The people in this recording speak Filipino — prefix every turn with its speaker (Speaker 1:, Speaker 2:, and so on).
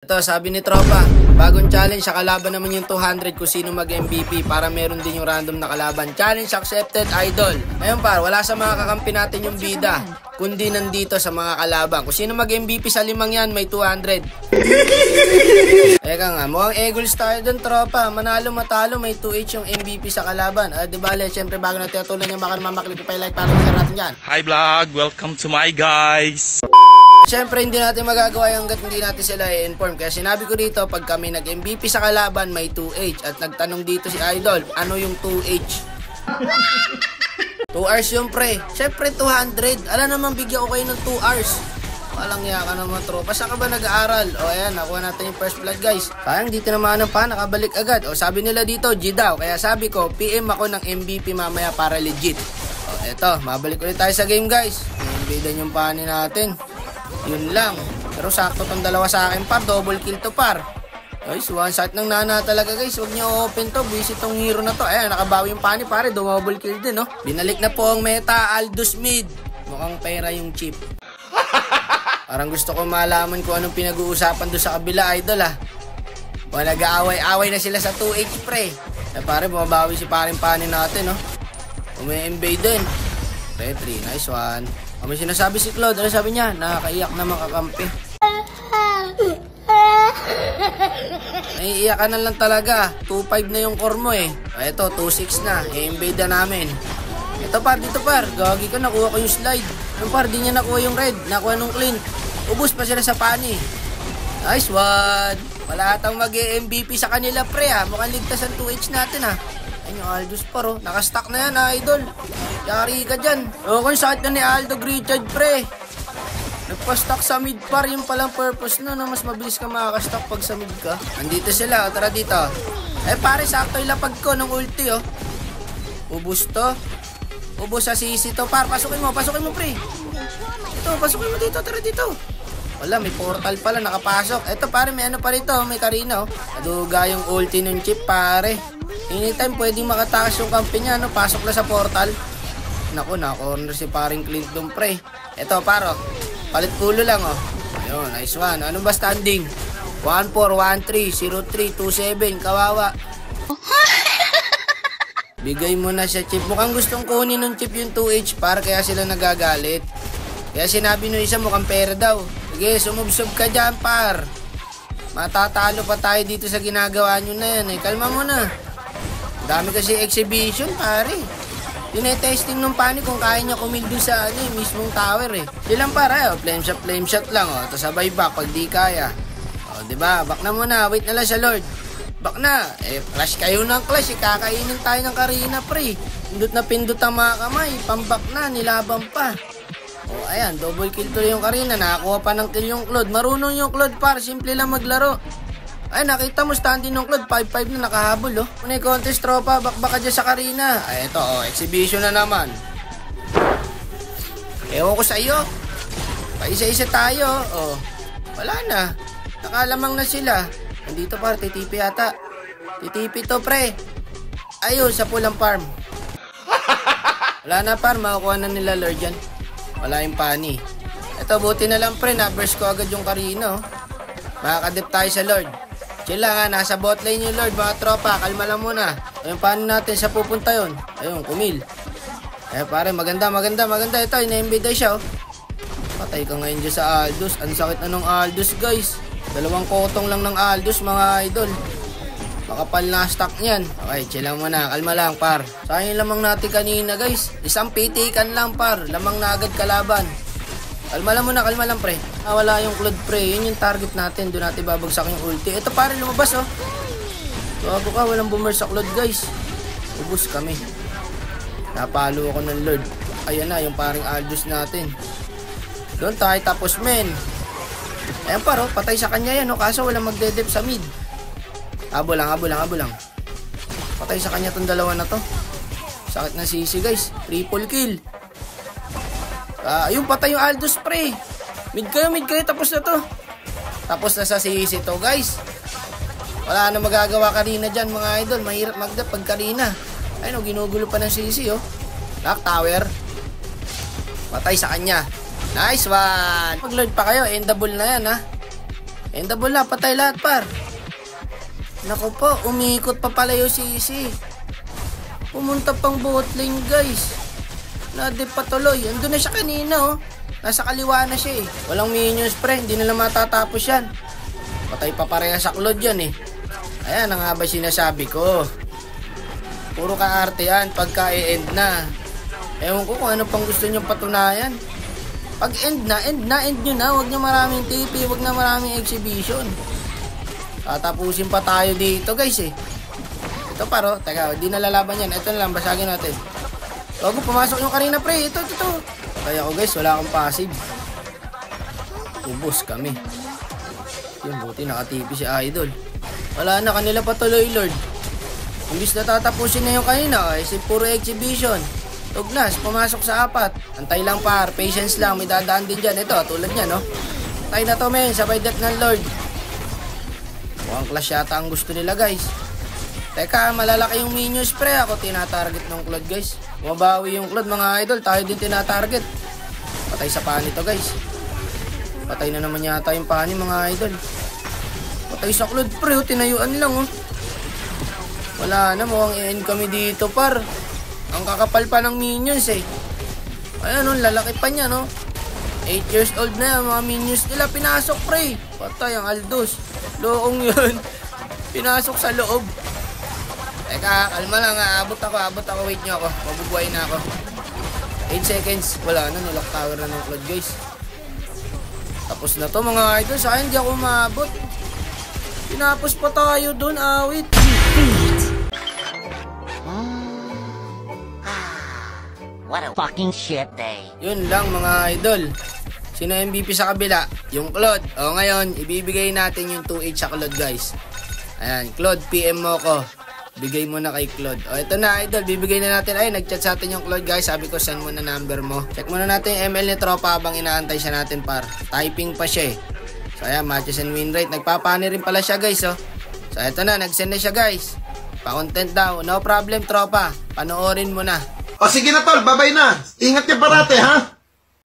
Speaker 1: Ito, sabi ni Tropa, bagong challenge sa kalaban naman yung 200 kung sino mag-MVP para meron din yung random na kalaban. Challenge accepted, idol. Ayun par, wala sa mga kakampi natin yung bida, kundi nandito sa mga kalaban. Kung sino mag-MVP sa limang yan, may 200. Eka nga, mukhang Eagles tayo dun, Tropa. Manalo, matalo, may 2H yung MVP sa kalaban. Di bale, syempre bago natin tutulan yung mamaklik pa like para mag natin yan.
Speaker 2: Hi vlog, welcome to my guys.
Speaker 1: Siyempre, hindi natin magagawa yung hanggat hindi natin sila i-inform. Kaya sinabi ko dito, pag kami nag-MVP sa kalaban, may 2H. At nagtanong dito si Idol, ano yung 2H? 2 hours yung pre. Siyempre, 200. Alam naman, bigyan ko kayo ng 2 hours. Walang iya ka naman, tropa. Saan ka ba nag-aaral? O, ayan, nakuha natin yung first blood, guys. Sayang, dito naman pa, nakabalik agad. O, sabi nila dito, G daw. Kaya sabi ko, PM ako ng MVP mamaya para legit. O, eto, mabalik ulit tayo sa game, guys. Invadan yung pani natin. Yun lang. Pero sakto tong dalawa sa akin par. Double kill to par. Guys, one shot ng nana talaga guys. Huwag nyo open to. Busy tong hero na to. Ayan, nakabawi yung pani pare. Double kill din, no? Binalik na po ang meta. Aldous mid. Mukhang pera yung chip. Parang gusto ko malaman kung anong pinag-uusapan doon sa kabila, idol ah. Wala nag-aaway-aaway na sila sa 2H pre. Pare, bumabawi si paring pani natin, no? Umi-invade din. Pre, 3. Nice one. May sinasabi si Claude, ano sabi niya? Nakakaiyak naman kakampi. Naiiyak ka na lang talaga. 2-5 na yung core mo eh. Ito, 2-6 na. I-invade na namin. Ito par, dito par. Gagi ka, nakuha ko yung slide. Yung par, di niya nakuha yung red. Nakuha nung clean. Ubus pa sila sa pani. Nice one. Wala atang mag-MVP sa kanila pre ha. Mukhang ligtas ang 2H natin ha. Ayun yung Aldous par oh. Nakastack na yan idol. Yari ka dyan. O kung sakit na ni Aldo Richard pre. Nagpa-stack sa mid par. Yung palang purpose no, na mas mabilis ka makakastack pag sa mid ka. Andito sila. O tara dito. Pare sakto yung lapag ko ng ulti oh. Ubus to. Ubus sa sisi to par. Pasukin mo pre. Ito pasukin mo dito. Tara dito. Wala may portal pala nakapasok. Ito pare may ano pa rito. May Karina oh. Aduga yung ulti ng chip pare. Anytime pwedeng makatakas yung kampi niya, no? Pasok na sa portal. Naku, na-corner si paring Clint doon, pre. Eto, paro. Palit ulo lang, oh. Ayun, nice one. Ano ba standing? 1-4, 1-3, 0-3, 2-7. Kawawa. Bigay mo na siya, chip. Mukhang gustong kunin ng chip yung 2H para kaya sila nagagalit. Kaya sinabi nung isa mukhang pera daw. Sige, sumubsob ka dyan, par. Matatalo pa tayo dito sa ginagawa nyo na yan, eh. Kalma mo na. Dami kasi exhibition pare. Tinetesting ng pani kung kaya niya kumildo sa mismong tower eh. Silang para flame shot lang oh. Tapos sabay back pag di kaya. Oh, di ba? Back na muna. Wait na lang sa Lord. Back na. Clash kayo ng clash. Kakainin tayo ng Karina pre. Pindot na pindot ang mga kamay. Pambak na. Nilaban pa. Oh, ayan. Double kill to yung Karina. Nakakuha pa ng kill yung Claude. Marunong yung Claude par. Simple lang maglaro. Ay, nakita mo standing ng Claude, 5-5 na nakahabol, oh. Kung contest tropa, bakbaka dyan sa Karina. Ay, ito, oh, exhibition na naman. Ewan ko sa iyo. Paisa-isa tayo, oh. Wala na. Nakalamang na sila. Nandito par, titipi yata. Titipi to, pre. Ayun, sa pulang farm. Wala na par, makukuha na nila Lord yan. Wala yung pani. Ito, buti na lang, pre, na-burst ko agad yung Karina, oh. Makakadip tayo sa Lord. Chill lang ha, nasa bot lane yung Lord mga tropa, kalma lang muna. Ayun, paano natin siya pupunta yun? Ayun, kumil. Pare, maganda. Ito, ina-invade siya oh. Patay ka ngayon dyan sa Aldous. Ang sakit na nung Aldous guys. 2 kotong lang ng Aldous mga idol. Makapal na stock niyan. Okay, chill lang muna, kalma lang par. Sayang lamang natin kanina guys. Isang pitikan lang par, lamang na agad kalaban. Kalma lang muna, kalma lang pre. Wala yung Claude pre. Yun yung target natin. Doon natin babagsak yung ulti. Ito pare lumabas oh. Bago ka, walang boomer sa Claude guys. Ubus kami. Napalo ako ng Lord. Ayan na yung paring Aldous natin. Doon tayo tapos men. Ayan paro, patay sa kanya yan oh. Kaso walang magdedep sa mid. Abo lang. Patay sa kanya tong dalawa na to. Sakit na sisi guys. Triple kill. Yung patay yung Aldous pre. Mid kayo, tapos na to. Tapos na sa sisi to guys. Wala na magagawa Karina dyan mga idol. Mahirap magdap pag Karina. Ayun ginugulo pa ng sisi oh. Lock tower. Patay sa kanya. Nice one. Pag Lord pa kayo, endable na yan ha. Endable na, patay lahat par. Naku po, umiikot pa pala yung CC. Pumunta pang bot lane guys. Nadip pa tuloy. Andun na siya kanina oh. Nasa kaliwa na siya eh. Walang minions pre, hindi nila matatapos yan. Patay pa pareha sa Claude yan eh. Ayan ang nga ba sinasabi ko. Puro kaarte yan pagka i-end na. Ewan ko kung ano pang gusto nyo patunayan. Pag end nyo na. Huwag nyo maraming TP, huwag na maraming exhibition. Tatapusin pa tayo dito guys eh. Ito paro, teka, di nalalaban yan. Ito na lang, basagin natin. Bago pumasok yung kanina pre, ito. Kaya ko guys, wala akong passive. Ubos kami. Yun, buti nakatipi si Idol. Wala na, kanila patuloy Lord. Imbis na tatapusin na yung kanina, kasi puro exhibition. Tugnas, pumasok sa 4. Antay lang par, patience lang, may dadaan din dyan. Ito, tulad niya no. Tayo na to men, sabay death ng Lord. Mukhang clash yata ang gusto nila guys. Teka, malalaki yung minions pre. Ako tinatarget ng Claude guys. Mabawi yung Claude mga idol. Tayo din tinatarget. Patay sa pani to guys. Patay na naman yata yung pani mga idol. Patay sa Claude pre. Tinayuan lang oh. Wala na, mukhang i-end kami dito par. Ang kakapal pa ng minions eh. Ayan oh, lalaki pa niya no. 8 years old na yan, mga minions nila. Pinasok pre. Patay ang Aldos. Loong yun. Pinasok sa loob. Teka, kalma lang ha. Abot ako. Wait nyo ako. Mabubuhay na ako. 8 seconds. Wala na. Nilock tower na ng Claude guys. Tapos na to mga idol. Sa akin di ako maabot. Pinapos pa tayo dun. Awit.
Speaker 3: What a fucking shit day.
Speaker 1: Yun lang mga idol. Sino MVP sa kabila? Yung Claude. O ngayon, ibibigay natin yung 2H sa Claude guys. Ayan, Claude, PM mo ko. Bigay mo na kay Claude. O ito na idol, bibigay na natin. Ay, nag-chat sa atin yung Claude guys. Sabi ko, send mo na number mo. Check muna natin yung ML ni Tropa habang inaantay siya natin par. Typing pa siya eh. So ayan, matches and win rate. Nagpapani rin pala siya guys oh. So ito na, nag-send na siya guys. Pa-content daw. No problem Tropa. Panoorin mo na.
Speaker 4: O sige na tol, babay na. Ingat ka parate ha.